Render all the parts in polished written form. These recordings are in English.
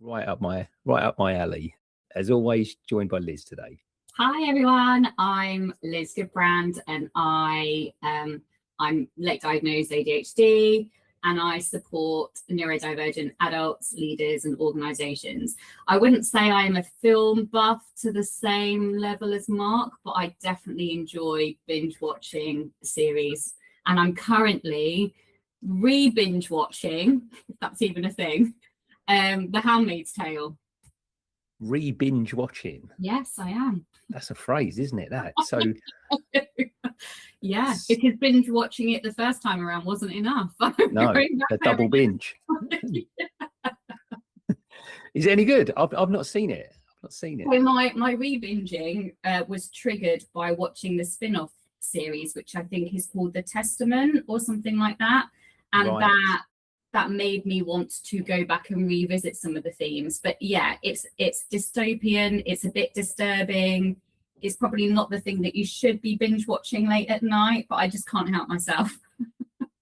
Right up my alley. As always, joined by Liz today. Hi everyone, I'm Liz Goodbrand and I'm late diagnosed ADHD and I support neurodivergent adults, leaders and organisations. I wouldn't say I'm a film buff to the same level as Mark, but I definitely enjoy binge watching series, and I'm currently re-binge watching, if that's even a thing, The Handmaid's Tale. Re-binge watching? Yes, I am. That's a phrase, isn't it? That so. Yeah, because binge watching it the first time around wasn't enough. No, a double binge. Is it any good? I've not seen it. So my re-binging was triggered by watching the spin-off series, which I think is called The Testament or something like that, and right. that made me want to go back and revisit some of the themes. But yeah, it's dystopian, it's a bit disturbing. It's probably not the thing that you should be binge watching late at night, but I just can't help myself.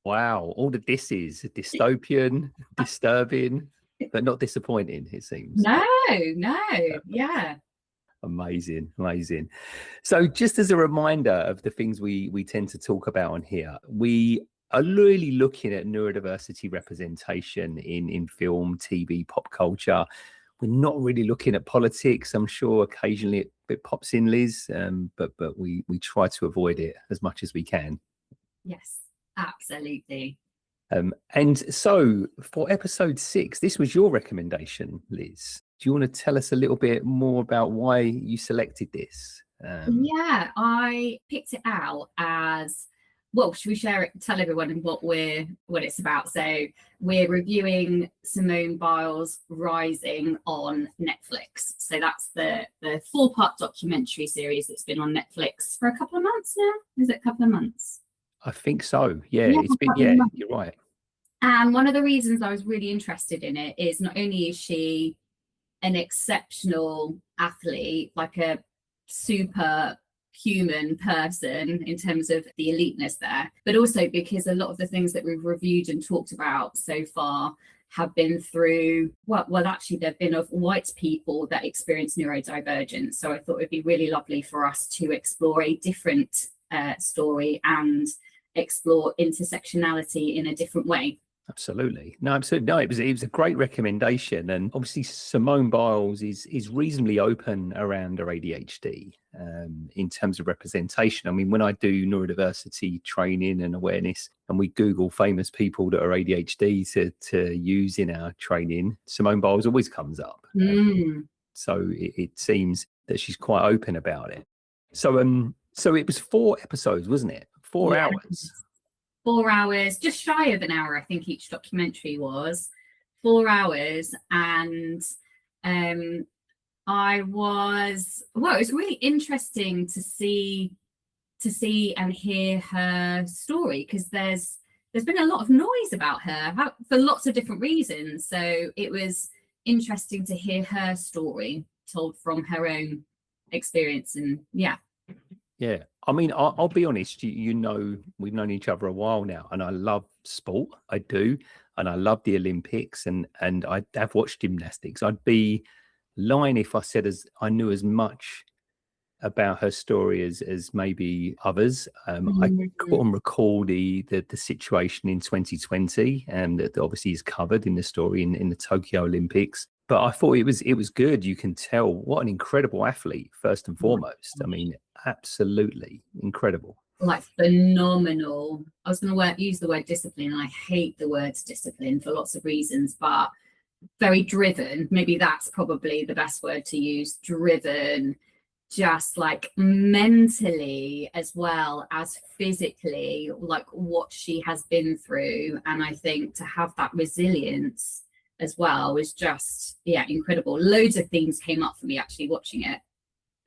Wow, all the disses: dystopian, disturbing, but not disappointing, it seems. No, yeah. Amazing. So just as a reminder of the things we tend to talk about on here, we are really looking at neurodiversity representation in film, TV, pop culture. We're not really looking at politics. I'm sure occasionally it pops in, Liz, but we try to avoid it as much as we can. Yes, absolutely. And so for episode 6, this was your recommendation, Liz. Do you want to tell us a little bit more about why you selected this? Yeah, I picked it out as, well, should we share it, tell everyone what it's about? So we're reviewing Simone Biles Rising on Netflix. So that's the 4-part documentary series that's been on Netflix for a couple of months now. Is it a couple of months? I think so. Yeah, it's been, you're right. And one of the reasons I was really interested in it is not only is she an exceptional athlete, like a super human person in terms of the eliteness there, but also because a lot of the things that we've reviewed and talked about so far have been through, well actually they've been of white people that experience neurodivergence. So I thought it'd be really lovely for us to explore a different story and explore intersectionality in a different way. Absolutely. No, it was a great recommendation. And obviously Simone Biles is reasonably open around her ADHD in terms of representation. I mean, when I do neurodiversity training and awareness and we Google famous people that are ADHD to use in our training, Simone Biles always comes up. So it seems that she's quite open about it. So it was 4 episodes, wasn't it? 4 hours. 4 hours, just shy of an hour, I think each documentary was. 4 hours, and it was really interesting to see and hear her story, because there's been a lot of noise about her for lots of different reasons. So it was interesting to hear her story told from her own experience. And yeah. I mean, I'll be honest, you know, we've known each other a while now, and I love sport. I do. And I love the Olympics, and I have watched gymnastics. I'd be lying if I said I knew as much about her story as maybe others. I couldn't recall the situation in 2020, and that obviously is covered in the story in the Tokyo Olympics. But I thought it was good. You can tell what an incredible athlete, first and foremost. I mean, absolutely incredible. Like phenomenal. I was going to use the word discipline. I hate the word discipline for lots of reasons, but very driven. Maybe that's probably the best word to use. Driven, just like mentally as well as physically, like what she has been through. And I think to have that resilience as well was just, incredible. Loads of themes came up for me actually watching it.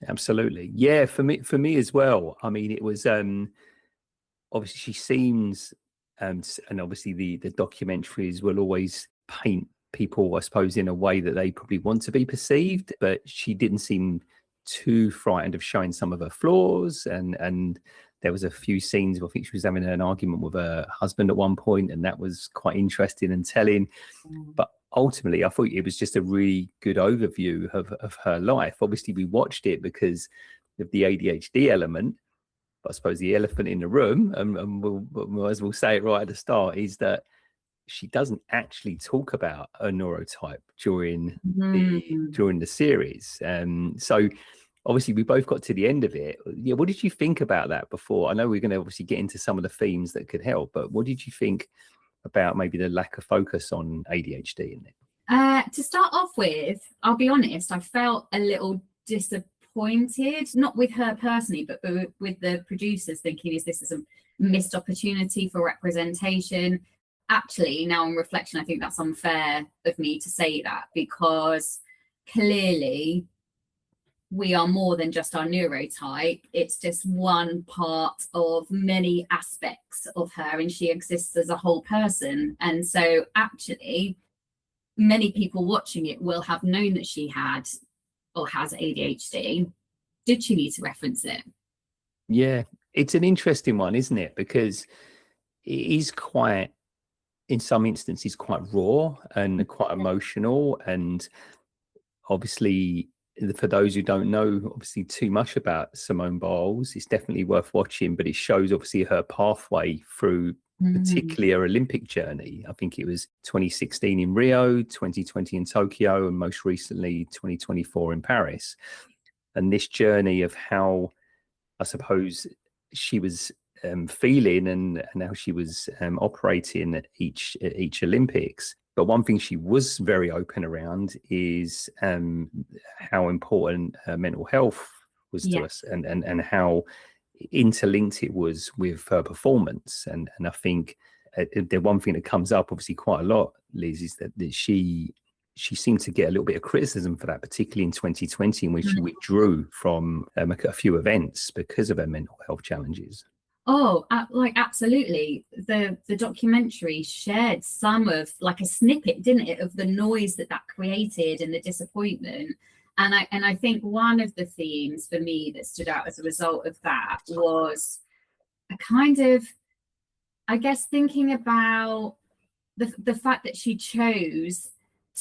Absolutely. Yeah, for me as well. I mean, it was obviously she seems and obviously the documentaries will always paint people, I suppose, in a way that they probably want to be perceived, but she didn't seem too frightened of showing some of her flaws, and there was a few scenes where I think she was having an argument with her husband at one point, and that was quite interesting and telling. But ultimately, I thought it was just a really good overview of her life. Obviously, we watched it because of the ADHD element. But I suppose the elephant in the room, and we'll as we'll say it right at the start, is that she doesn't actually talk about a neurotype during the series. So obviously we both got to the end of it. Yeah, what did you think about that before? I know we're going to obviously get into some of the themes that could help, but what did you think about maybe the lack of focus on ADHD in it? To start off with, I'll be honest, I felt a little disappointed, not with her personally, but with the producers, thinking, is this a missed opportunity for representation? Actually, now on reflection, I think that's unfair of me to say that, because clearly we are more than just our neurotype. It's just one part of many aspects of her, and she exists as a whole person. And so actually, many people watching it will have known that she had or has ADHD. Did she need to reference it? Yeah, it's an interesting one, isn't it? Because it is quite, in some instances, quite raw and quite emotional. And obviously, for those who don't know, obviously, too much about Simone Biles, it's definitely worth watching, but it shows obviously her pathway through particularly her Olympic journey. I think it was 2016 in Rio, 2020 in Tokyo, and most recently 2024 in Paris. And this journey of how, I suppose, she was feeling and how she was operating at each Olympics. But one thing she was very open around is how important her mental health was to us, and how interlinked it was with her performance. And I think the one thing that comes up obviously quite a lot, Liz, is that she seemed to get a little bit of criticism for that, particularly in 2020, when she withdrew from a few events because of her mental health challenges. Oh, absolutely. The documentary shared some of, like, a snippet, didn't it, of the noise that created and the disappointment. And I think one of the themes for me that stood out as a result of that was a kind of, I guess, thinking about the fact that she chose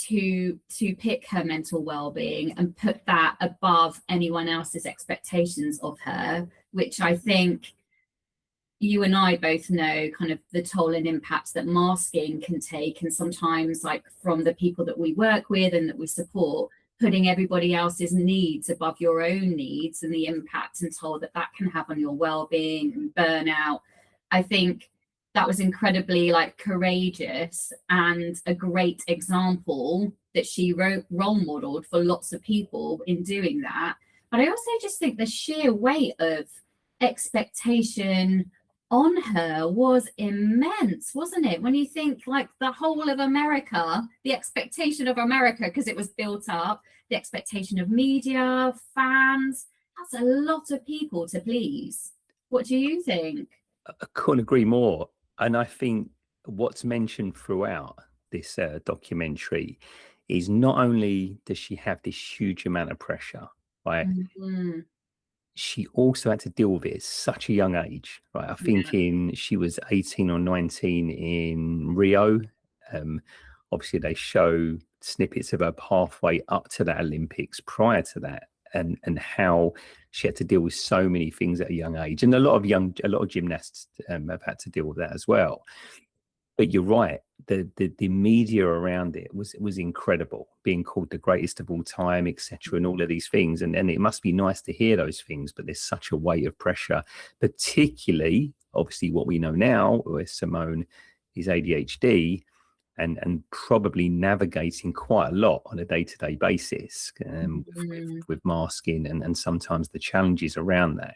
to pick her mental well-being and put that above anyone else's expectations of her, which I think you and I both know kind of the toll and impact that masking can take, and sometimes, like, from the people that we work with and that we support, putting everybody else's needs above your own needs, and the impact and toll that can have on your well-being and burnout. I think that was incredibly, like, courageous and a great example that she role modeled for lots of people in doing that. But I also just think the sheer weight of expectation on her was immense, wasn't it? When you think, like, the whole of America, the expectation of America, because it was built up, the expectation of media, fans, that's a lot of people to please. What do you think? I couldn't agree more. And I think what's mentioned throughout this documentary is not only does she have this huge amount of pressure, right? She also had to deal with it at such a young age, right? I think she was 18 or 19 in Rio. Obviously, they show snippets of her pathway up to that Olympics prior to that, and how she had to deal with so many things at a young age. And a lot of gymnasts have had to deal with that as well. But you're right, the media around it was incredible, being called the greatest of all time, etc., and all of these things. And it must be nice to hear those things, but there's such a weight of pressure, particularly, obviously, what we know now, where Simone is ADHD, and probably navigating quite a lot on a day-to-day basis with masking and sometimes the challenges around that.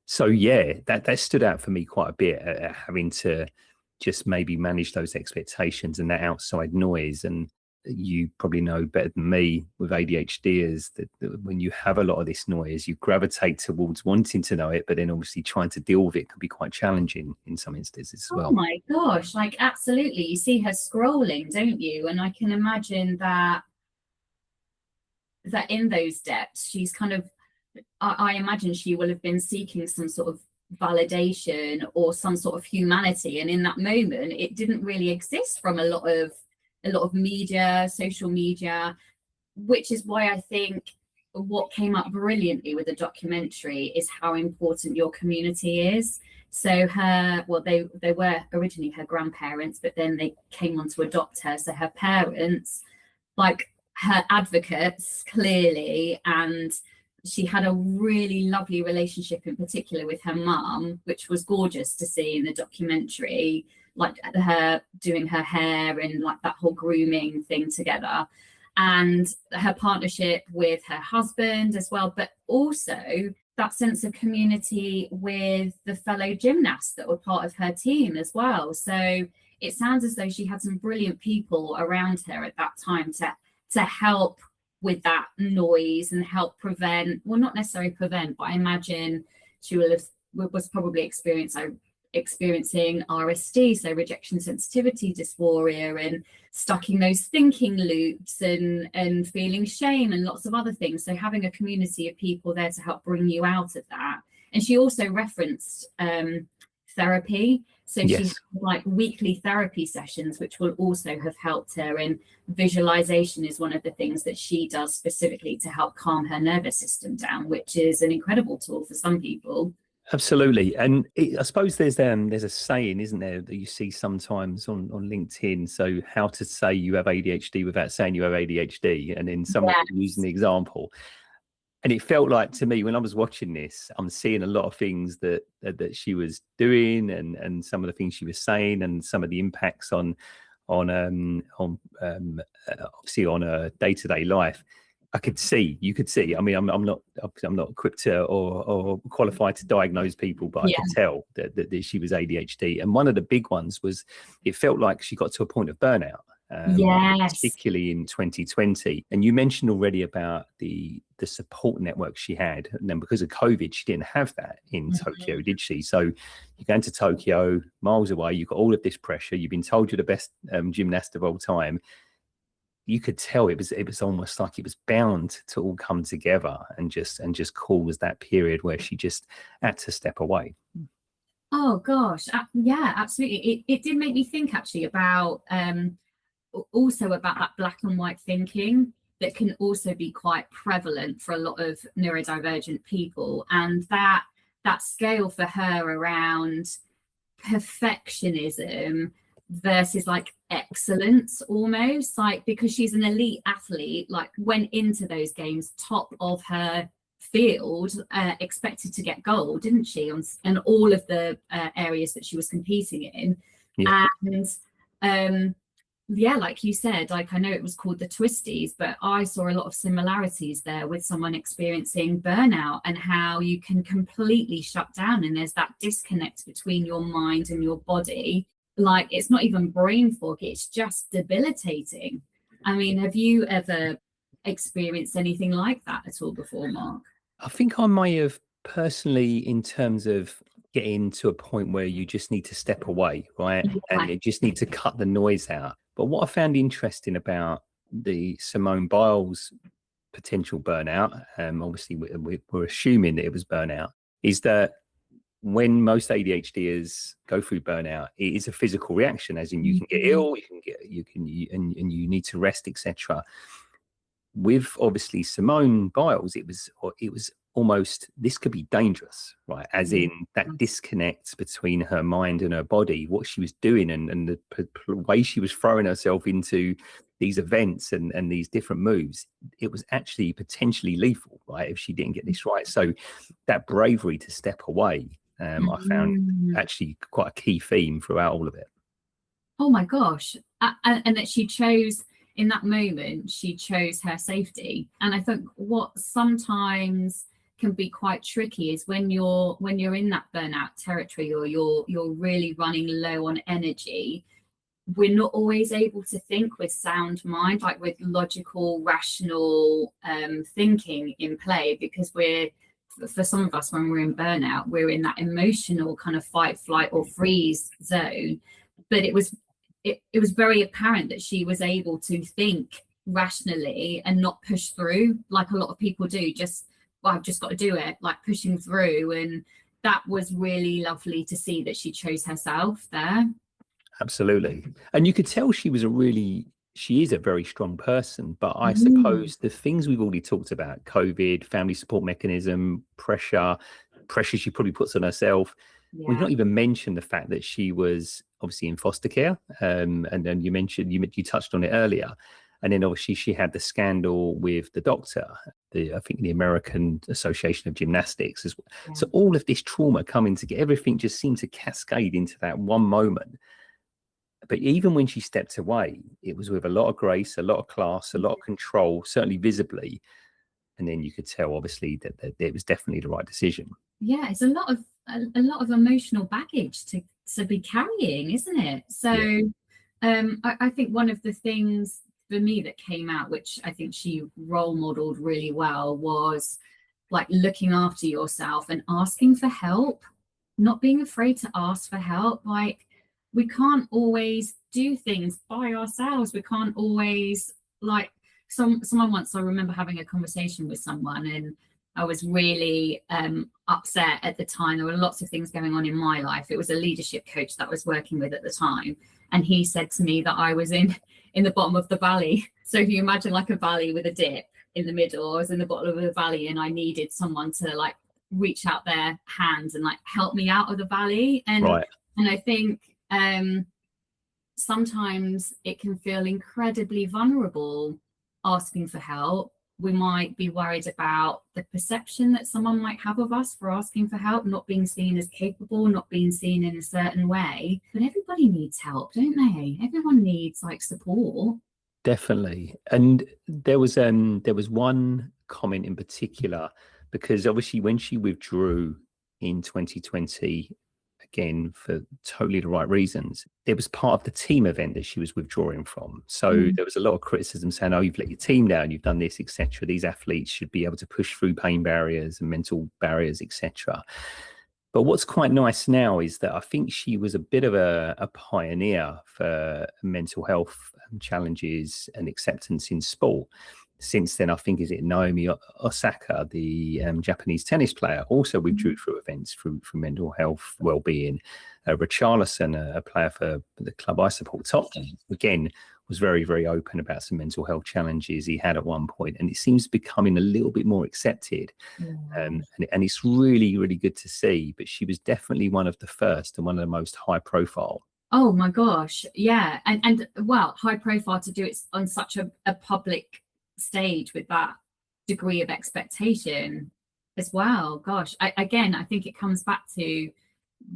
So yeah, that stood out for me quite a bit, having to just maybe manage those expectations and that outside noise. And you probably know better than me with ADHD is that when you have a lot of this noise, you gravitate towards wanting to know it, but then obviously trying to deal with it can be quite challenging in some instances as well. Oh my gosh, like, absolutely. You see her scrolling, don't you? And I can imagine that in those depths, she's kind of, I imagine she will have been seeking some sort of validation or some sort of humanity, and in that moment it didn't really exist from a lot of a lot of media, social media, which is why I think what came up brilliantly with the documentary is how important your community is. So they were originally her grandparents, but then they came on to adopt her. So her parents, like her advocates, clearly, and she had a really lovely relationship in particular with her mum, which was gorgeous to see in the documentary, like her doing her hair and like that whole grooming thing together, and her partnership with her husband as well, but also that sense of community with the fellow gymnasts that were part of her team as well. So it sounds as though she had some brilliant people around her at that time to help with that noise and help prevent, well, not necessarily prevent, but I imagine she was probably experiencing RSD, so rejection sensitivity dysphoria, and stuck in those thinking loops and feeling shame and lots of other things. So having a community of people there to help bring you out of that. And she also referenced therapy. So Yes. she had like weekly therapy sessions, which will also have helped her. And visualization is one of the things that she does specifically to help calm her nervous system down, which is an incredible tool for some people. Absolutely. And I suppose there's a saying, isn't there, that you see sometimes on LinkedIn. So how to say you have ADHD without saying you have ADHD, and then someone using the example. And it felt like to me when I was watching this, I'm seeing a lot of things that she was doing, and some of the things she was saying, and some of the impacts on obviously on a day-to-day life. You could see. I mean, I'm not equipped to or qualified to diagnose people, but I could tell that she was ADHD. And one of the big ones was, it felt like she got to a point of burnout, particularly in 2020. And you mentioned already about the support network she had, and then because of COVID, she didn't have that in Tokyo, did she? So you're going to Tokyo, miles away. You've got all of this pressure. You've been told you're the best gymnast of all time. You could tell it was almost like it was bound to all come together and just cause that period where she just had to step away. Oh gosh, yeah, absolutely. It did make me think actually about also about that black and white thinking that can also be quite prevalent for a lot of neurodivergent people, and that scale for her around perfectionism versus like excellence, almost like, because she's an elite athlete, like went into those games top of her field, expected to get gold, didn't she, on all of the areas that she was competing in. And like you said, like I know it was called the twisties, but I saw a lot of similarities there with someone experiencing burnout, and how you can completely shut down, and there's that disconnect between your mind and your body. Like it's not even brain fog, it's just debilitating. I mean, have you ever experienced anything like that at all before, Mark? I think I may have personally, in terms of getting to a point where you just need to step away, right? And you just need to cut the noise out. But what I found interesting about the Simone Biles potential burnout, obviously we're assuming that it was burnout, is that when most ADHDers go through burnout, it is a physical reaction, as in you can get ill, and you need to rest, etc. With obviously Simone Biles, it was almost, this could be dangerous, right? As in that disconnect between her mind and her body, what she was doing, and the way she was throwing herself into these events and these different moves, it was actually potentially lethal, right, if she didn't get this right. So that bravery to step away, I found actually quite a key theme throughout all of it. Oh my gosh. And that she chose, in that moment, she chose her safety. And I think what sometimes can be quite tricky is when you're in that burnout territory, or you're really running low on energy, we're not always able to think with sound mind, like with logical, rational thinking in play, because for some of us, when we're in burnout, we're in that emotional kind of fight, flight, or freeze zone. But it was very apparent that she was able to think rationally and not push through like a lot of people do. I've just got to do it, like pushing through. And that was really lovely to see that she chose herself there. Absolutely. And you could tell she was a really she is a very strong person, but I Mm. suppose the things we've already talked about, COVID, family support mechanism, pressure she probably puts on herself. We've Yeah. not even mentioned the fact that she was obviously in foster care. And then you mentioned, you touched on it earlier. And then obviously she had the scandal with the doctor, I think the American Association of Gymnastics. Yeah. So all of this trauma coming together, everything just seemed to cascade into that one moment. But even when she stepped away, it was with a lot of grace, a lot of class, a lot of control, certainly visibly. And then you could tell, obviously, that it was definitely the right decision. Yeah, it's a lot of emotional baggage to be carrying, isn't it? So Yeah. I think one of the things for me that came out, which I think she role modeled really well, was like looking after yourself and asking for help, not being afraid to ask for help. Like, we can't always do things by ourselves. We can't always, like, someone once, I remember having a conversation with someone, and I was really upset at the time. There were lots of things going on in my life. It was a leadership coach that I was working with at the time, and he said to me that I was in the bottom of the valley. So if you imagine like a valley with a dip in the middle, I was in the bottom of the valley, and I needed someone to like reach out their hands and like help me out of the valley. And Right. and I think sometimes it can feel incredibly vulnerable asking for help. We might be worried about the perception that someone might have of us for asking for help, not being seen as capable, not being seen in a certain way. But everybody needs help, don't they? Everyone needs like support. Definitely. And there was one comment in particular, because obviously when she withdrew in 2020, again for totally the right reasons, it was part of the team event that she was withdrawing from. So there was a lot of criticism saying, oh, you've let your team down, you've done this, etc. These athletes should be able to push through pain barriers and mental barriers, etc. But what's quite nice now is that I think she was a bit of a pioneer for mental health challenges and acceptance in sport. Since then, I think, is it Naomi Osaka, the Japanese tennis player, also withdrew through events through mental health well-being. Richarlison, a player for the club I support, Tottenham, again, was very, very open about some mental health challenges he had at one point, and it seems becoming a little bit more accepted. And it's really, really good to see. But she was definitely one of the first and one of the most high profile. Oh my gosh, yeah, and well, high profile to do it on such a public stage with that degree of expectation as well. Gosh, I think it comes back to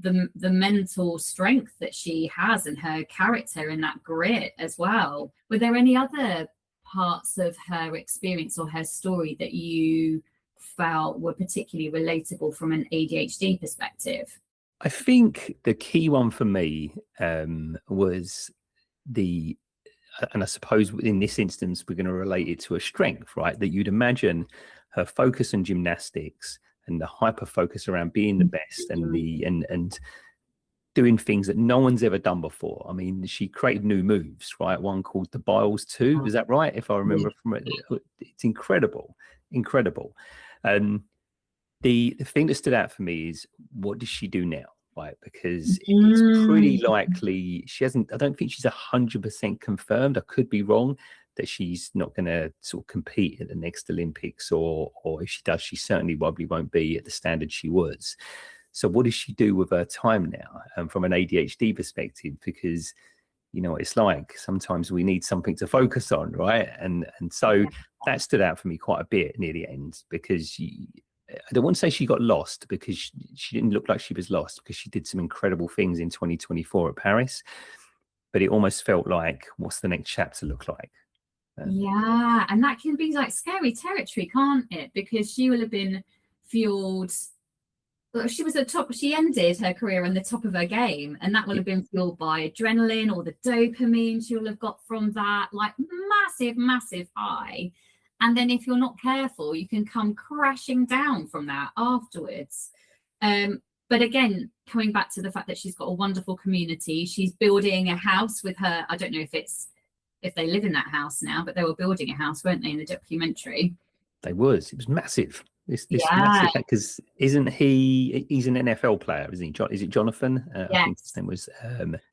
the mental strength that she has and her character and that grit as well. Were there any other parts of her experience or her story that you felt were particularly relatable from an ADHD perspective? I think the key one for me was and I suppose in this instance, we're going to relate it to a strength, right? That you'd imagine her focus on gymnastics and the hyper focus around being the best and doing things that no one's ever done before. I mean, she created new moves, right? One called the Biles 2. Is that right? If I remember from it, it's incredible. The thing that stood out for me is, what does she do now? Right, because it's pretty likely she hasn't. I don't think she's 100% confirmed. I could be wrong that she's not going to sort of compete at the next Olympics, or if she does, she certainly probably won't be at the standard she was. So, what does she do with her time now, from an ADHD perspective? Because you know what it's like. Sometimes we need something to focus on, right? And so that stood out for me quite a bit near the end, because I don't want to say she got lost, because she didn't look like she was lost, because she did some incredible things in 2024 at Paris. But it almost felt like, what's the next chapter look like? Yeah, and that can be like scary territory, can't it? Because she will have been fueled. She was at top. She ended her career on the top of her game, and that will have been fueled by adrenaline or the dopamine she will have got from that, like massive high. And then if you're not careful, you can come crashing down from that afterwards. But again, coming back to the fact that she's got a wonderful community, she's building a house with her. I don't know if they live in that house now, but they were building a house, weren't they, in the documentary? It was massive. This Yeah. massive, because isn't he's an NFL player, isn't he? Is it Jonathan? I think his Yes. name was.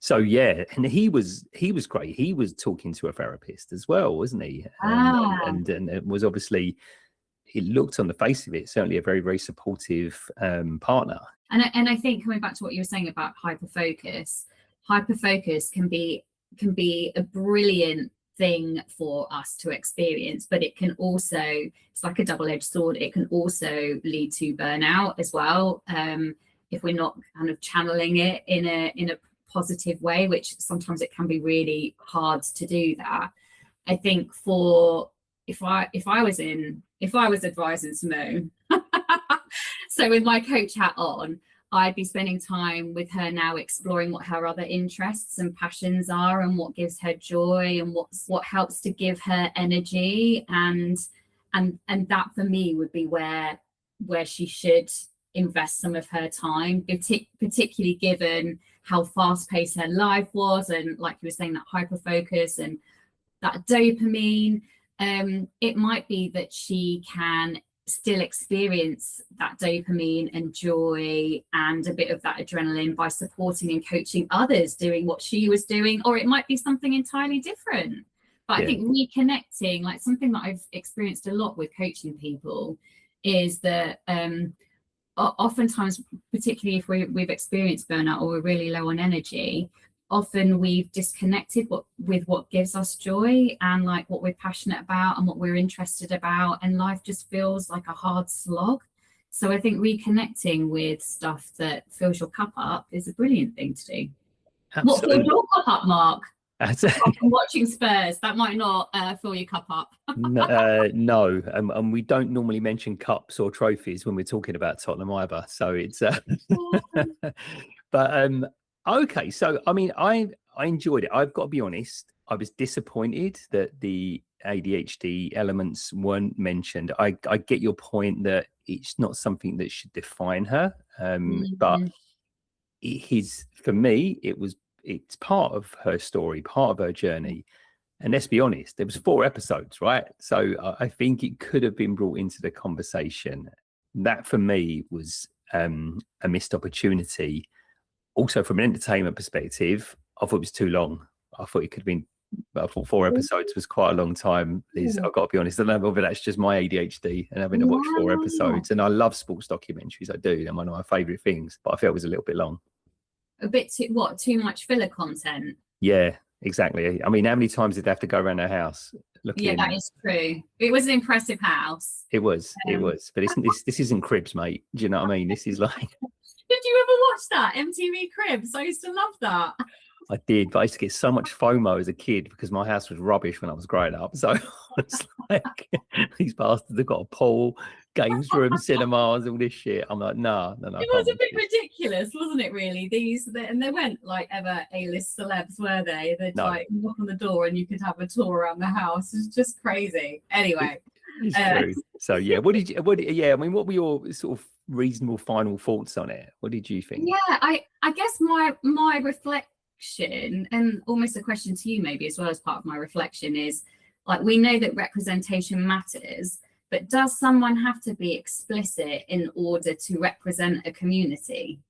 So yeah, and he was great. He was talking to a therapist as well, wasn't he? And it was obviously, it looked on the face of it, certainly a very, very supportive partner. And I think, coming back to what you were saying about hyperfocus can be a brilliant thing for us to experience, but it can also, it's like a double-edged sword. It can also lead to burnout as well, if we're not kind of channeling it in a positive way, which sometimes it can be really hard to do that. I think if I was advising Simone, so with my coach hat on, I'd be spending time with her now, exploring what her other interests and passions are, and what gives her joy, and what helps to give her energy, and that for me would be where she should invest some of her time, particularly given how fast-paced her life was, and like you were saying, that hyper focus and that dopamine. It might be that she can still experience that dopamine and joy and a bit of that adrenaline by supporting and coaching others doing what she was doing, or it might be something entirely different. But I think reconnecting, like something that I've experienced a lot with coaching people, is that oftentimes, particularly if we've experienced burnout or we're really low on energy, often we've disconnected with what gives us joy and like what we're passionate about and what we're interested about, and life just feels like a hard slog. So I think reconnecting with stuff that fills your cup up is a brilliant thing to do. Absolutely. What fills your cup up, Mark? I'm watching Spurs. That might not fill your cup up. No, and we don't normally mention cups or trophies when we're talking about Tottenham either. So it's, but okay. So I mean, I enjoyed it. I've got to be honest. I was disappointed that the ADHD elements weren't mentioned. I get your point that it's not something that should define her, but for me, it's part of her story, part of her journey. And let's be honest, there was 4 episodes, right? So I think it could have been brought into the conversation. That for me was a missed opportunity. Also, from an entertainment perspective, I thought it was too long. I thought it could have been, I thought 4 episodes was quite a long time, Liz. I've got to be honest. I don't know whether that's just my ADHD and having to watch 4 episodes. And I love sports documentaries. I do. They're one of my favourite things, but I felt it was a little bit long. A bit too much filler content? Yeah, exactly. I mean, how many times did they have to go around her house looking? Yeah, that is true. It was an impressive house. It was. But this isn't Cribs, mate. Do you know what I mean? This is like... Did you ever watch that MTV Cribs? I used to love that. I did, but I used to get so much FOMO as a kid because my house was rubbish when I was growing up. So it's like, these bastards have got a pool, games room, cinemas, all this shit. I'm like, no. It was a bit ridiculous, wasn't it, really? And they weren't like ever A-list celebs, were they? They'd like knock on the door and you could have a tour around the house. It's just crazy. Anyway. It's true. So yeah, what were your sort of reasonable final thoughts on it? What did you think? Yeah, I guess my reflection, and almost a question to you maybe as well as part of my reflection, is like, we know that representation matters, but does someone have to be explicit in order to represent a community?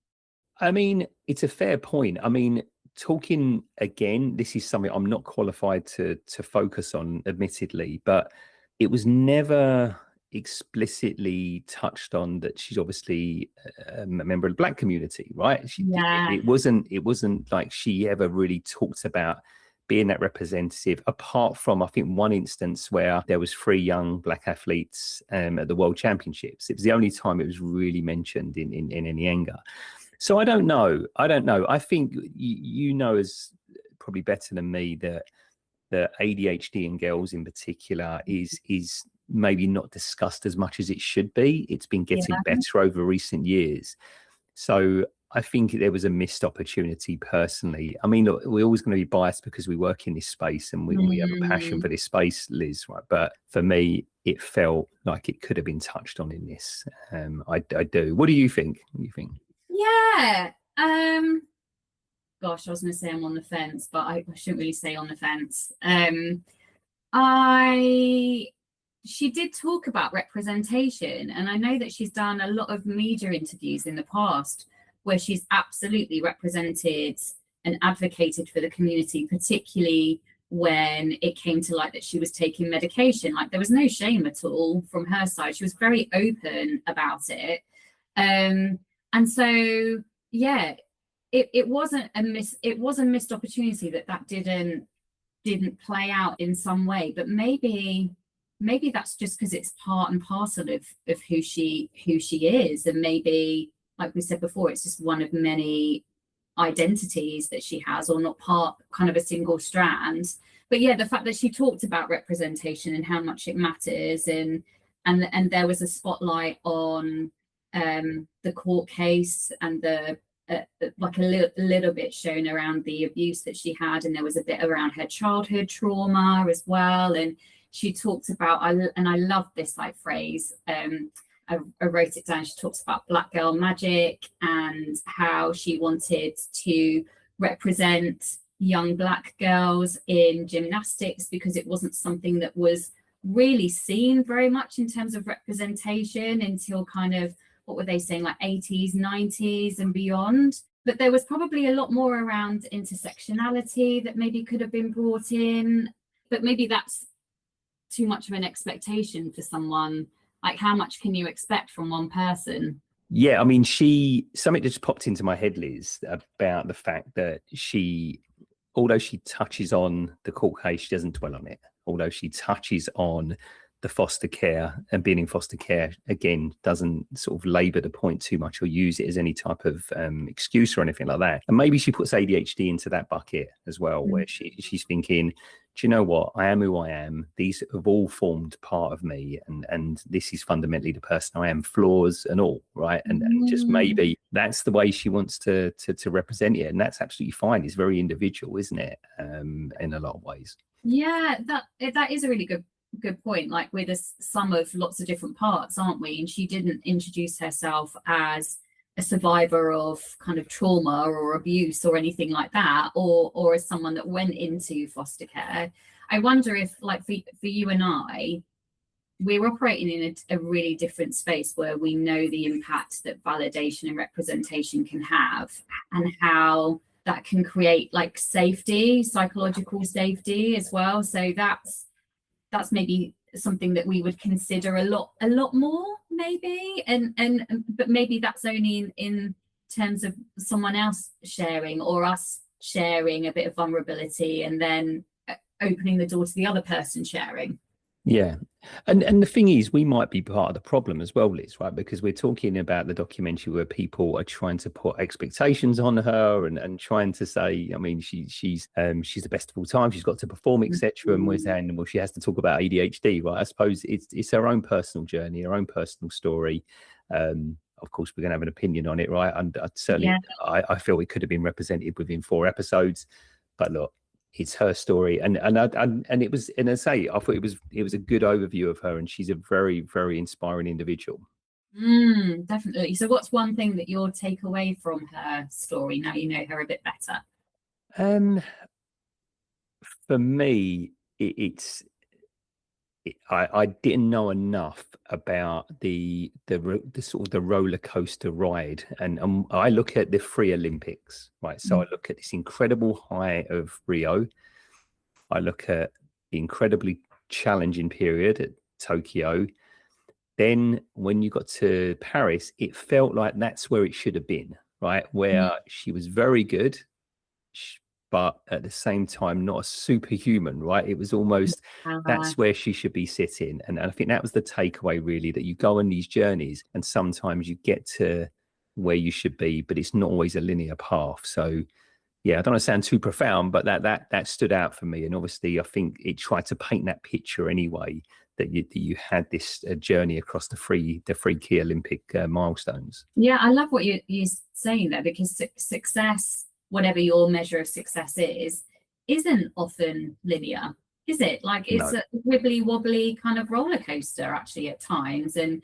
I mean, it's a fair point. I mean, talking again, this is something I'm not qualified to focus on, admittedly, but it was never explicitly touched on that she's obviously a member of the Black community, right? It wasn't like she ever really talked about being that representative, apart from, I think, one instance where there was 3 young Black athletes at the World Championships. It was the only time it was really mentioned in any anger. So I don't know. I think you know as probably better than me that the ADHD in girls in particular is maybe not discussed as much as it should be. It's been getting better over recent years. So I think there was a missed opportunity personally. I mean, look, we're always going to be biased because we work in this space and we have a passion for this space, Liz, right? But for me, it felt like it could have been touched on in this. I do. What do you think? Yeah. Gosh, I was going to say I'm on the fence, but I shouldn't really say on the fence. I she did talk about representation, and I know that she's done a lot of media interviews in the past where she's absolutely represented and advocated for the community, particularly when it came to like that she was taking medication. Like there was no shame at all from her side. She was very open about it. And so yeah, it wasn't a missed opportunity that didn't play out in some way, but maybe that's just because it's part and parcel of who she is, and maybe, like we said before, it's just one of many identities that she has, or not part kind of a single strand. But yeah, the fact that she talked about representation and how much it matters, and there was a spotlight on the court case, and the like a little bit shown around the abuse that she had, and there was a bit around her childhood trauma as well. And she talked about, and I love this like phrase, I wrote it down. She talks about Black girl magic, and how she wanted to represent young Black girls in gymnastics because it wasn't something that was really seen very much in terms of representation until kind of, what were they saying, like 80s, 90s and beyond. But there was probably a lot more around intersectionality that maybe could have been brought in, but maybe that's too much of an expectation for someone. Like, how much can you expect from one person? Yeah, I mean, something just popped into my head, Liz, about the fact that she, although she touches on the court case, she doesn't dwell on it. Although she touches on the foster care and being in foster care, again, doesn't sort of labour the point too much or use it as any type of excuse or anything like that. And maybe she puts ADHD into that bucket as well, where she's thinking, do you know what? I am who I am. These have all formed part of me, and this is fundamentally the person I am, flaws and all, right? And just maybe that's the way she wants to represent it, and that's absolutely fine. It's very individual, isn't it? In a lot of ways. Yeah, that is a really good point. Like, we're the sum of lots of different parts, aren't we? And she didn't introduce herself as a survivor of kind of trauma or abuse or anything like that, or as someone that went into foster care. I wonder if, like, for you and I, we're operating in a really different space where we know the impact that validation and representation can have, and how that can create like safety, psychological safety as well. So that's maybe something that we would consider a lot more, maybe, but maybe that's only in terms of someone else sharing, or us sharing a bit of vulnerability and then opening the door to the other person sharing. Yeah. And the thing is, we might be part of the problem as well, Liz, right? Because we're talking about the documentary where people are trying to put expectations on her and trying to say, I mean, she's the best of all time, she's got to perform, etc. And we're saying, well, she has to talk about ADHD, right? I suppose it's her own personal journey, her own personal story. Of course, we're going to have an opinion on it, right? And certainly, I feel it could have been represented within 4 episodes, but look, it's her story, and it was, and I say, I thought it was a good overview of her, and she's a very, very inspiring individual. Definitely. So what's one thing that you'll take away from her story now you know her a bit better? For me, I didn't know enough about the sort of the roller coaster ride, and I look at the 3 Olympics, right? So I look at this incredible high of Rio, I look at the incredibly challenging period at Tokyo. Then when you got to Paris, it felt like that's where it should have been, right? Where she was very good, but at the same time not a superhuman, right? It was almost, that's where she should be sitting. And I think that was the takeaway, really, that you go on these journeys and sometimes you get to where you should be, but it's not always a linear path. So yeah, I don't want to sound too profound, but that stood out for me. And obviously I think it tried to paint that picture anyway, that you had this journey across the three key Olympic milestones. Yeah, I love what you're saying there, because success, whatever your measure of success isn't often linear, is it? Like, it's a wibbly wobbly kind of roller coaster actually at times. And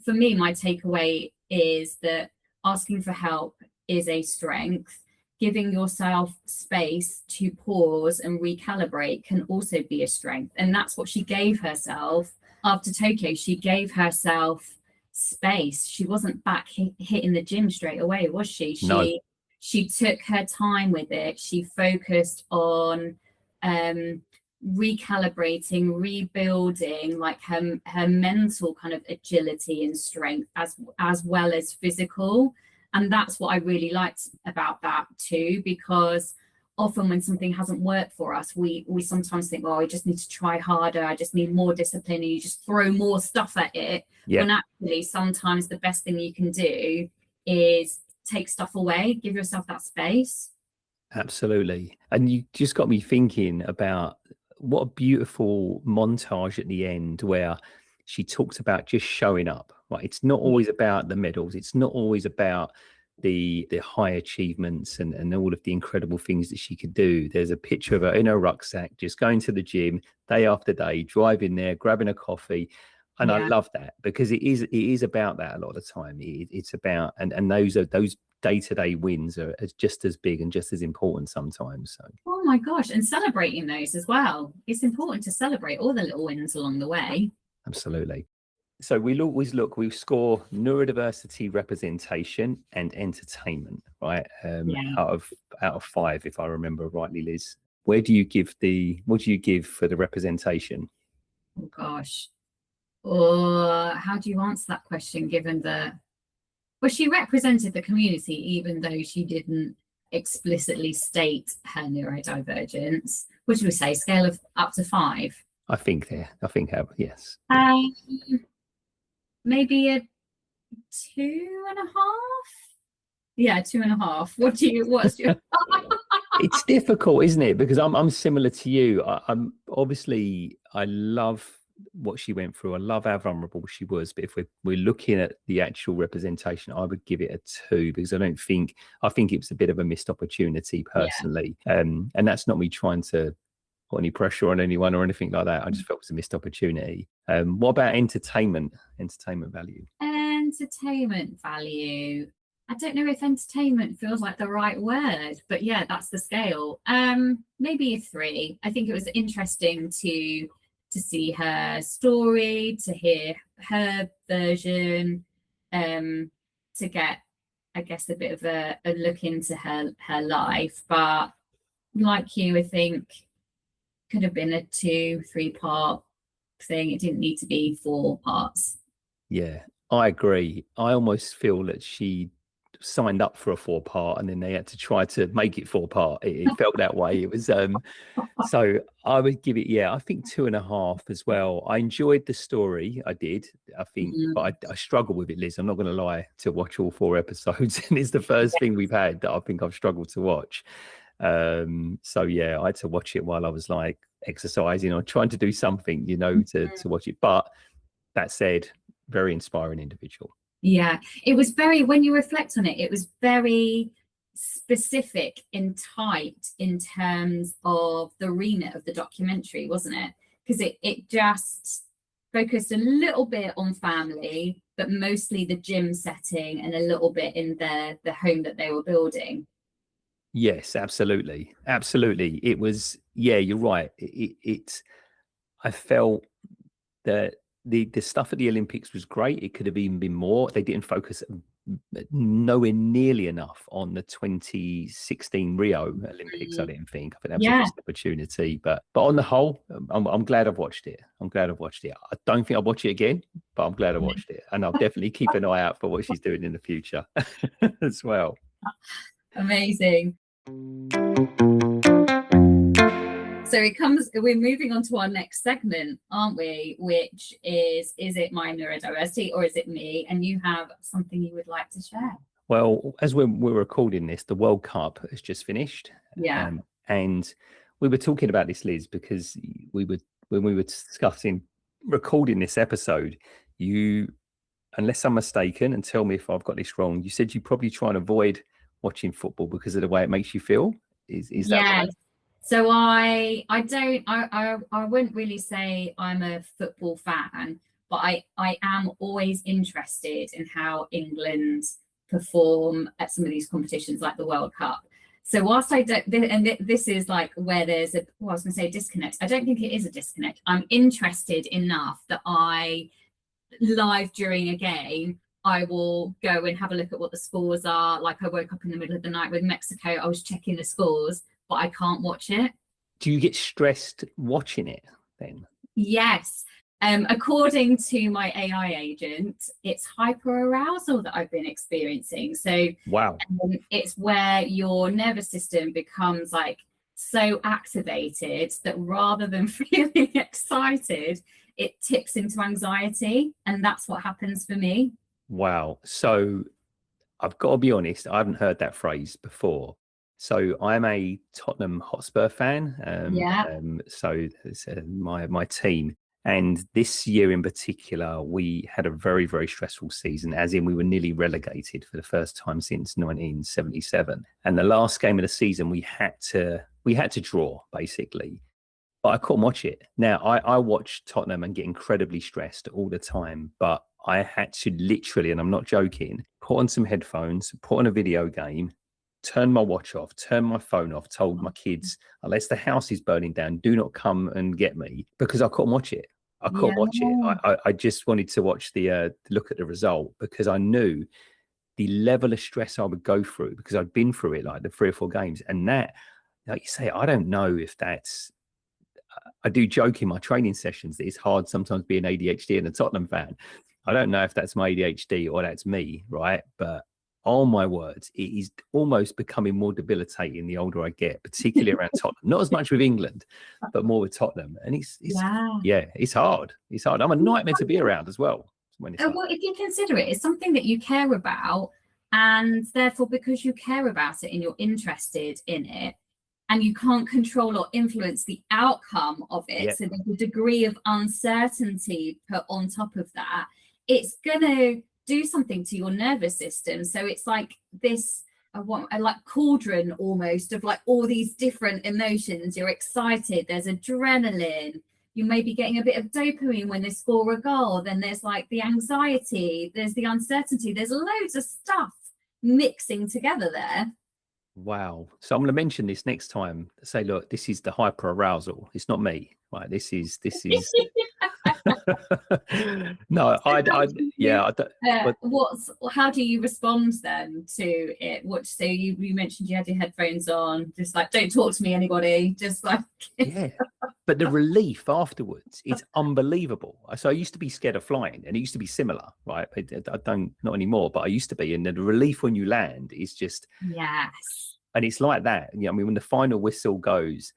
for me, my takeaway is that asking for help is a strength, giving yourself space to pause and recalibrate can also be a strength. And that's what she gave herself after Tokyo. She gave herself space. She wasn't back hitting the gym straight away, was she? No. She took her time with it. She focused on recalibrating, rebuilding, like her mental kind of agility and strength as well as physical. And that's what I really liked about that too, because often when something hasn't worked for us, we sometimes think, well, I just need to try harder, I just need more discipline, and you just throw more stuff at it. Yeah. When actually sometimes the best thing you can do is take stuff away, give yourself that space. Absolutely. And you just got me thinking about what a beautiful montage at the end where she talks about just showing up. Right? It's not always about the medals. It's not always about the high achievements and all of the incredible things that she could do. There's a picture of her in her rucksack, just going to the gym day after day, driving there, grabbing a coffee. And I love that, because it is about that a lot of the time. It's about, and those day-to-day wins are just as big and just as important sometimes. So. Oh my gosh, and celebrating those as well. It's important to celebrate all the little wins along the way. Absolutely. So we score neurodiversity, representation and entertainment, right? Out of 5, if I remember rightly, Liz. What do you give for the representation? Oh gosh. Or how do you answer that question, given well, she represented the community, even though she didn't explicitly state her neurodivergence. What should we say? Scale of up to 5? I think yes. Maybe a 2.5. Yeah, 2.5. What's your? It's difficult, isn't it? Because I'm similar to you. I'm obviously, I love what she went through. I love how vulnerable she was. But if we're looking at the actual representation, I would give it a 2, because I think it was a bit of a missed opportunity personally. And that's not me trying to put any pressure on anyone or anything like that. I just felt it was a missed opportunity. What about entertainment value? Entertainment value. I don't know if entertainment feels like the right word, but yeah, that's the scale. Maybe a 3. I think it was interesting to see her story, to hear her version, to get, I guess, a bit of a look into her life. But like you, I think could have been a 2-3 part thing. It didn't need to be 4 parts. Yeah, I agree. I almost feel that she signed up for a 4 part and then they had to try to make it 4 part. It felt that way. It was so I would give it, I think 2.5 as well. I enjoyed the story. I did, I think, but I struggle with it, Liz. I'm not going to lie, to watch all 4 episodes. And it's the first thing we've had that I think I've struggled to watch. So yeah, I had to watch it while I was like exercising or trying to do something, to watch it. But that said, very inspiring individual. Yeah, it was when you reflect on it, it was very specific and tight in terms of the remit of the documentary, wasn't it? Because it just focused a little bit on family, but mostly the gym setting and a little bit in the home that they were building. Yes, absolutely. It was, you're right. I felt that the stuff at the Olympics was great. It could have even been more. They didn't focus nowhere nearly enough on the 2016 Rio Olympics. I didn't think. I think that was a missed opportunity. But on the whole, I'm glad I've watched it. I don't think I'll watch it again, but I'm glad I watched it, and I'll definitely keep an eye out for what she's doing in the future as well. Amazing. So we're moving on to our next segment, aren't we? Which is it my neurodiversity or is it me? And you have something you would like to share. Well, as we're recording this, the World Cup has just finished. Yeah. And we were talking about this, Liz, because when we were discussing recording this episode, you, unless I'm mistaken, and tell me if I've got this wrong, you said you probably try and avoid watching football because of the way it makes you feel. Is that right? So I wouldn't really say I'm a football fan, but I am always interested in how England perform at some of these competitions like the World Cup. So whilst I don't, this is like where there's I was going to say disconnect. I don't think it is a disconnect. I'm interested enough that live during a game, I will go and have a look at what the scores are. Like I woke up in the middle of the night with Mexico. I was checking the scores, but I can't watch it. Do you get stressed watching it then? Yes. According to my AI agent, it's hyperarousal that I've been experiencing. So wow, it's where your nervous system becomes like so activated that rather than feeling excited, it tips into anxiety. And that's what happens for me. Wow. So I've got to be honest, I haven't heard that phrase before. So I'm a Tottenham Hotspur fan. So it's my team. And this year in particular, we had a very, very stressful season, as in we were nearly relegated for the first time since 1977. And the last game of the season, we had to draw, basically. But I couldn't watch it. Now, I watch Tottenham and get incredibly stressed all the time, but I had to literally, and I'm not joking, put on some headphones, put on a video game, turn my watch off, turn my phone off, told my kids, unless the house is burning down, do not come and get me, because I couldn't watch it. I couldn't watch it. I just wanted to watch look at the result, because I knew the level of stress I would go through, because I'd been through it, like the 3 or 4 games. And that, like you say, I don't know if that's, I do joke in my training sessions that it's hard sometimes being ADHD and a Tottenham fan. I don't know if that's my ADHD or that's me, right? But oh my words, it is almost becoming more debilitating the older I get, particularly around Tottenham. Not as much with England, but more with Tottenham. And it's hard. It's hard. I'm a nightmare to be around as well. Well, if you consider it, it's something that you care about, and therefore because you care about it and you're interested in it, and you can't control or influence the outcome of it, so there's a degree of uncertainty put on top of that, it's gonna do something to your nervous system. So it's like this like cauldron almost of like all these different emotions. You're excited, there's adrenaline, you may be getting a bit of dopamine when they score a goal, then there's like the anxiety, there's the uncertainty, there's loads of stuff mixing together there. Wow. So I'm going to mention this next time. Say, look, this is the hyperarousal. It's not me. Right. This is no, how do you respond then to it? So you mentioned you had your headphones on, just like, don't talk to me, anybody, just like but the relief afterwards, it's unbelievable. So I used to be scared of flying, and it used to be similar, right? I don't, not anymore, but I used to be. And the relief when you land is just and it's like that. I mean, when the final whistle goes,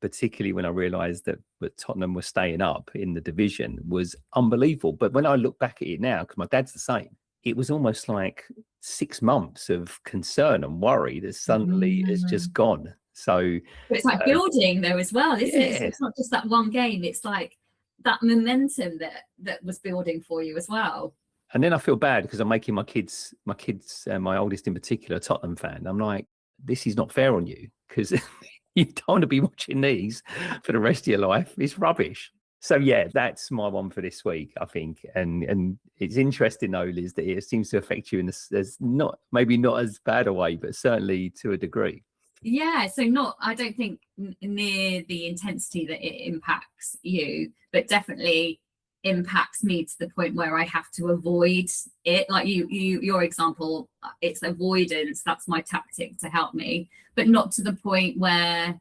particularly when I realised that Tottenham were staying up in the division, was unbelievable. But when I look back at it now, because my dad's the same, it was almost like 6 months of concern and worry that suddenly has just gone. So but it's like building though as well, isn't it? So it's not just that one game, it's like that momentum that was building for you as well. And then I feel bad because I'm making my kids, my oldest in particular, a Tottenham fan. I'm like, this is not fair on you, because you don't want to be watching these for the rest of your life. It's rubbish. So yeah, that's my one for this week, I think. And it's interesting though, Liz, that it seems to affect you in there's maybe not as bad a way, but certainly to a degree. Yeah, so I don't think near the intensity that it impacts you, but definitely impacts me to the point where I have to avoid it. Like your example, it's avoidance. That's my tactic to help me, but not to the point where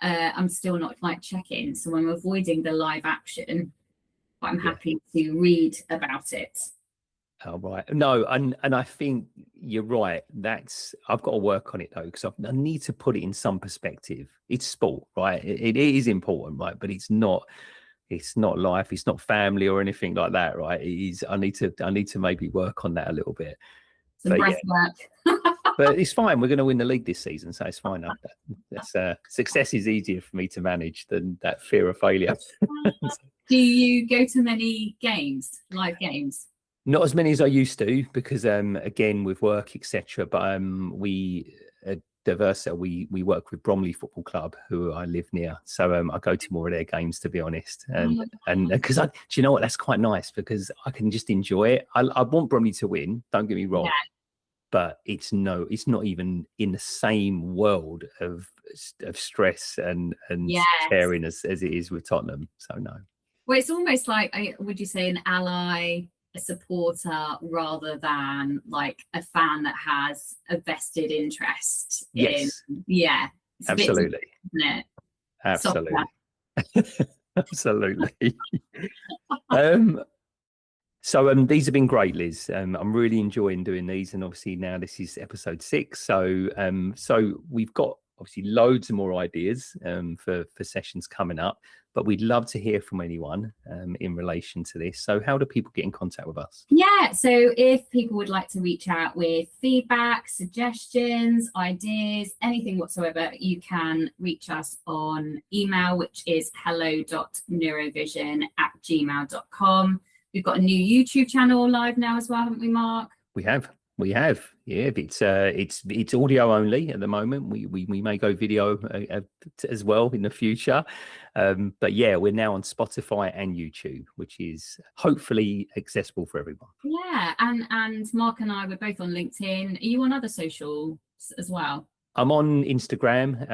I'm still not like checking. So I'm avoiding the live action, but I'm happy to read about it. Oh, right. No, and I think you're right. I've got to work on it though, because I need to put it in some perspective. It's sport, right? It is important, right? But it's not life, it's not family or anything like that, right? It is. I need to maybe work on that a little bit. Some breath work. But it's fine. We're going to win the league this season, so it's fine. Success is easier for me to manage than that fear of failure. Do you go to many live games? Not as many as I used to, because again with work, etc. But we work with Bromley Football Club, who I live near, so I go to more of their games, to be honest. And because do you know what, that's quite nice, because I can just enjoy it. I want Bromley to win, don't get me wrong, but it's not even in the same world of stress and Yes. caring as it is with Tottenham. So no. Well, it's almost like, would you say, an ally, a supporter, rather than like a fan that has a vested interest Yes. in. Yeah. Absolutely. Isn't it? Absolutely. Absolutely. So these have been great, Liz. I'm really enjoying doing these, and obviously now this is episode 6. So we've got obviously loads of more ideas for sessions coming up, but we'd love to hear from anyone in relation to this. So how do people get in contact with us? Yeah, so if people would like to reach out with feedback, suggestions, ideas, anything whatsoever, you can reach us on email, which is hello.neurovision@gmail.com. We've got a new YouTube channel live now as well, haven't we, Mark? We have. Yeah, it's audio only at the moment. We may go video as well in the future, but yeah, we're now on Spotify and YouTube, which is hopefully accessible for everyone. Yeah, and Mark and I were both on LinkedIn. Are you on other socials as well? I'm on Instagram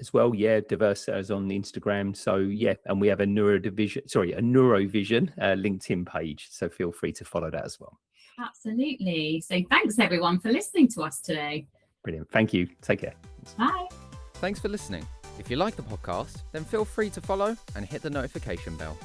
as well. Yeah, Diverse is on Instagram. So yeah, and we have a neurovision LinkedIn page. So feel free to follow that as well. Absolutely. So thanks everyone for listening to us today. Brilliant. Thank you. Take care. Bye. Thanks for listening. If you like the podcast, then feel free to follow and hit the notification bell.